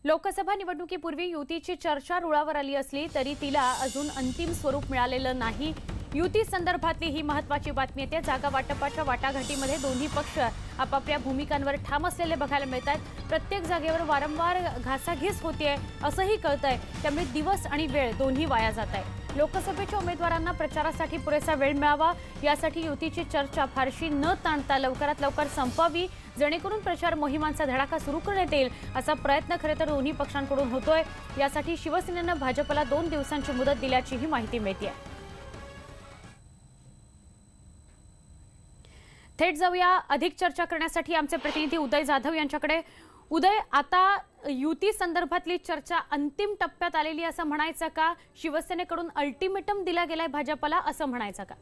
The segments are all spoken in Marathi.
लोकसभा निवडणुकीपूर्वी युतीची चर्चा रुळावर आली असली तरी तिला अजून अंतिम स्वरूप मिळालेलं नाही। युती संदर्भातली ही महत्त्वाची बातमी येते। जागा वाटपाच्या वाटाघाटीमध्ये दोन्ही पक्ष आपापल्या भूमिकांवर ठाम असलेले बघायला मिळतात। प्रत्येक जागेवर वारंवार घासाघीस होतीये असंही कळतंय। त्यामुळे दिवस आणि वेळ दोन्ही वाया जात आहे। लोकसभेच्या उमेदवारांना प्रचारासाठी पुरेसा वेळ मिळावा यासाठी युतीची चर्चा फारशी न ताणता लवकरात लवकर संपवावी, जेणेकरून प्रचार मोहिमांचा धडाका सुरू करण्यात येईल असा प्रयत्न खरे तर दोन्ही पक्षांकडून होतोय। यासाठी शिवसेनेनं भाजपला 2 दिवसांची मुदत दिल्याचीही माहिती मिळते। थेट जाऊया अधिक चर्चा करण्यासाठी आमचे प्रतिनिधी उदय जाधव यांच्याकडे। उदय, आता युती संदर्भातली चर्चा अंतिम टप्प्यात आलेली असं म्हणायचं का? शिवसेनेकडून अल्टिमेटम दिला गेलाय भाजपला असं म्हणायचं का?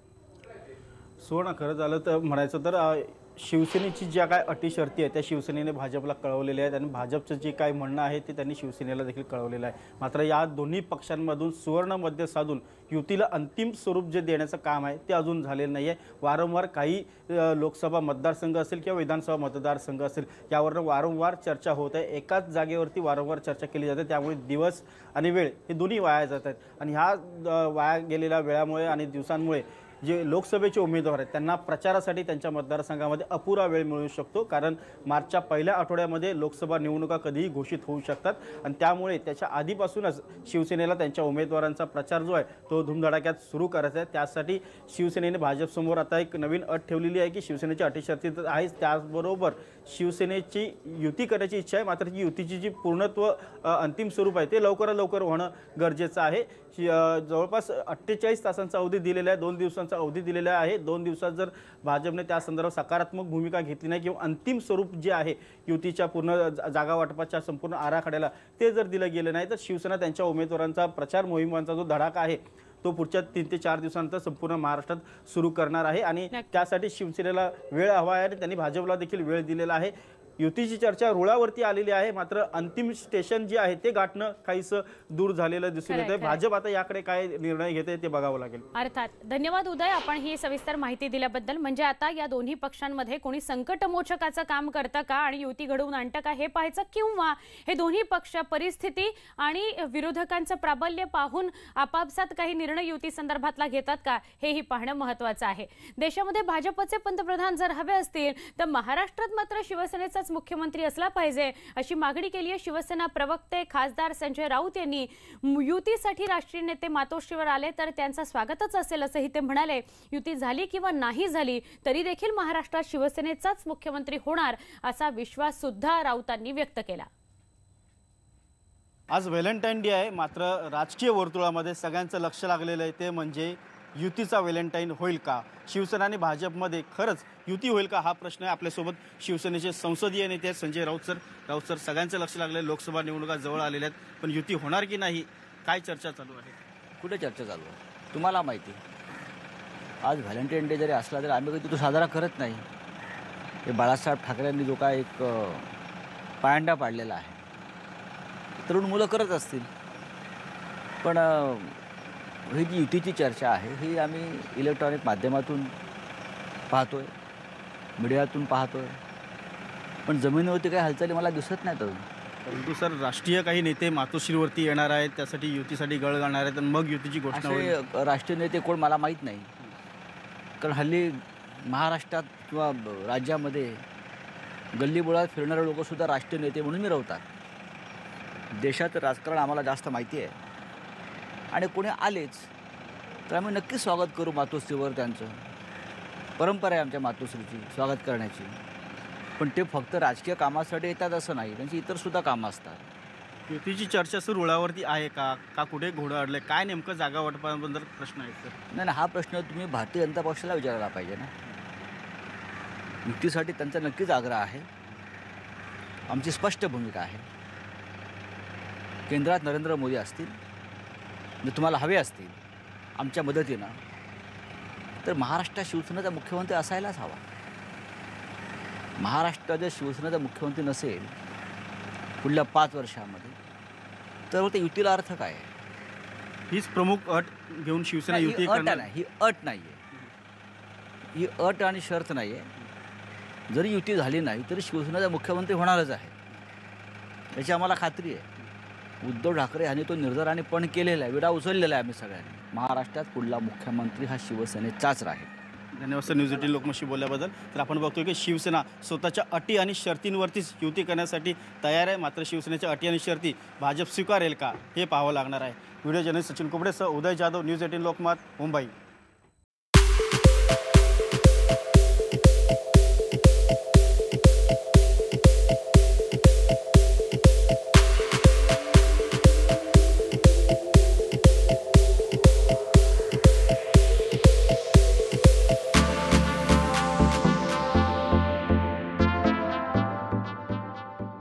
सोना खरं झालं तर म्हणायचं तर शिवसेनेची ज्या काय अटी शर्ती आहेत त्या शिवसेनेने भाजपला कळवलेल्या आहेत आणि भाजपचं जे काय म्हणणं आहे ते त्यांनी शिवसेनेला देखील कळवलेलं आहे। मात्र या दोन्ही पक्षांमधून सुवर्ण मध्य साधून युतीला अंतिम स्वरूप जे देण्याचं काम आहे ते अजून झालेलं नाही आहे। वारंवार काही लोकसभा मतदारसंघ असेल किंवा विधानसभा मतदारसंघ असेल यावर वारंवार चर्चा होत आहे। एकाच जागेवरती वारंवार चर्चा केली जाते, त्यामुळे दिवस आणि वेळ हे दोन्ही वाया जात आहेत आणि ह्या वाया गेलेल्या वेळामुळे आणि दिवसांमुळे जे लोकसभेचे उमेदवार आहेत त्यांना प्रचारासाठी त्यांच्या मतदारसंघामध्ये अपुरा वेळ मिळू शकतो, कारण मार्चच्या पहिल्या आठवड्यामध्ये लोकसभा निवडणुका कधीही घोषित होऊ शकतात आणि त्यामुळे त्याच्या आधीपासूनच शिवसेनेला त्यांच्या उमेदवारांचा प्रचार जो आहे तो धुमधडाक्यात सुरू करायचा आहे। त्यासाठी शिवसेनेने भाजपसमोर आता एक नवीन अट ठेवलेली आहे की शिवसेनेची अटी शर्ती तर आहेच, त्याचबरोबर शिवसेनेची युती करायची इच्छा आहे, मात्र ती युतीची जी पूर्णत्व अंतिम स्वरूप आहे ते लवकरात लवकर होणं गरजेचं आहे। जवळपास 48 तासांचा अवधी दिलेला आहे, 2 दिवसांचा अवधी दिलेला आहे। 2 दिवसात जर भाजपने त्या संदर्भात सकारात्मक भूमिका घेतली नाही किंवा अंतिम स्वरूप जे आहे युतीच्या पूर्ण जागा वाटपाच्या संपूर्ण आराखड्याला ते जर दिलं गेलं नाही तर शिवसेना त्यांच्या उमेदवारांचा प्रचार मोहिमांचा जो धडाका आहे तो पुढच्या 3 ते 4 दिवसांनंतर संपूर्ण महाराष्ट्रात सुरू करणार आहे आणि त्यासाठी शिवसेनेला वेळ हवा आहे आणि त्यांनी भाजपला देखील वेळ दिलेला आहे। युतीची चर्चा रुळावरती आलेली आहे, मात्र अंतिम स्टेशन जे आहे ते गाठणं काहीसं दूर झालेलं दिसून येतंय। भाजप आता याकडे काय निर्णय घेते ते बघावं लागेल। अर्थात धन्यवाद उदय, आपण ही सविस्तर माहिती दिल्याबद्दल। म्हणजे आता या दोन्ही पक्षांमध्ये कोणी संकटमोचकाचं काम करतं का आणि युती घडवून आणतं का हे पाहायचं, किंवा हे दोन्ही पक्ष परिस्थिती आणि विरोधकांचं प्राबल्य पाहून आपापसात काही निर्णय युती संदर्भातला घेतात का हेही पाहणं महत्त्वाचं आहे। देशामध्ये भाजपचे पंतप्रधान जर हवे असतील तर महाराष्ट्रात मात्र शिवसेनेचा मुख्यमंत्री असला पाहिजे अशी मागणी केली आहे शिवसेना प्रवक्ते खासदार संजय राऊत यांनी। युतीसाठी राष्ट्रीय नेते मातोश्रीवर आले तर त्यांचं स्वागतच असेल असंही ते म्हणाले। युती झाली किंवा नाही झाली तरी देखील महाराष्ट्रात शिवसेनेचाच मुख्यमंत्री होणार असा विश्वास सुद्धा राऊतांनी व्यक्त केला। आज व्हॅलेंटाईन डे आहे, मात्र राजकीय वर्तुळामध्ये सगळ्यांचं लक्ष लागलेलं आहे ते म्हणजे युतीचा व्हॅलेंटाईन होईल का, शिवसेना आणि भाजपमध्ये खरंच युती होईल का हा प्रश्न आहे। आपल्यासोबत शिवसेनेचे संसदीय नेते संजय राऊत सर सगळ्यांचं लक्ष लागलं, लोकसभा निवडणुका जवळ आलेल्या आहेत, पण युती होणार की नाही काय चर्चा चालू आहे? कुठे चर्चा चालू आहे तुम्हाला माहिती? आज व्हॅलेंटाईन डे जरी असला तरी आम्ही कधी तो साजरा करत नाही। हे बाळासाहेब ठाकरेंनी जो काय एक पायंडा पाडलेला आहे तरुण मुलं करत असतील, पण ही जी युतीची चर्चा आहे ही आम्ही इलेक्ट्रॉनिक माध्यमातून पाहतोय, मीडियातून पाहतोय, पण जमिनीवरती काही हालचाली मला दिसत नाहीत अजून। परंतु सर राष्ट्रीय काही नेते मातोश्रीवरती येणार आहेत, त्यासाठी युतीसाठी गळ घालणार आहेत आणि मग युतीची घोषणा होईल। राष्ट्रीय नेते कोण मला माहीत नाही, कारण हल्ली महाराष्ट्रात किंवा राज्यामध्ये गल्लीबोळात फिरणारे लोकंसुद्धा राष्ट्रीय नेते म्हणून मिरवतात। देशाचं राजकारण आम्हाला जास्त माहिती आहे आणि कोणी आलेच तर आम्ही नक्कीच स्वागत करू मातोश्रीवर। त्यांचं परंपरा आहे आमच्या मातोश्रीची स्वागत करण्याची, पण ते फक्त राजकीय कामासाठी येतात असं नाही, त्यांची इतरसुद्धा कामं असतात। युतीची चर्चा सर रुळावरती आहे का, का कुठे घोडं अडलं, काय नेमकं जागा वाटपाबद्दल प्रश्न आहे सर? नाही, हा प्रश्न तुम्ही भारतीय जनता पक्षाला विचारायला पाहिजे ना। युतीसाठी त्यांचा नक्कीच आग्रह आहे, आमची स्पष्ट भूमिका आहे। केंद्रात नरेंद्र मोदी असतील, जर तुम्हाला हवे असतील आमच्या मदतीनं तर महाराष्ट्रात शिवसेनेचा मुख्यमंत्री असायलाच हवा। महाराष्ट्रात जर शिवसेनेचा मुख्यमंत्री नसेल पुढल्या 5 वर्षामध्ये तर ते युतीला अर्थ काय आहे? हीच प्रमुख अट घेऊन शिवसेना युती करणार नाही। ही अट नाही आहे, ही अट आणि शर्त नाही आहे। जरी युती झाली नाही तरी शिवसेनेचा मुख्यमंत्री होणारच आहे। याची आम्हाला खात्री आहे. उद्धव ठाकरे यांनी तो निर्धाराने पण केलेला आहे, विडा उचललेला आहे आम्ही सगळ्यांनी. महाराष्ट्रात पुढला मुख्यमंत्री हा शिवसेनेचाच राहील. धन्यवाद सर न्यूज 18 लोकमतशी बोलल्याबद्दल. तर आपण बघतोय की शिवसेना स्वतःच्या अटी आणि शर्तींवरतीच युती करण्यासाठी तयार आहे. मात्र शिवसेनेच्या अटी आणि शर्ती भाजप स्वीकारेल का हे पाहावं लागणार आहे. व्हिडिओ जर्नलिस्ट सचिन कुबडेसह उदय जाधव, न्यूज 18 लोकमत, मुंबई.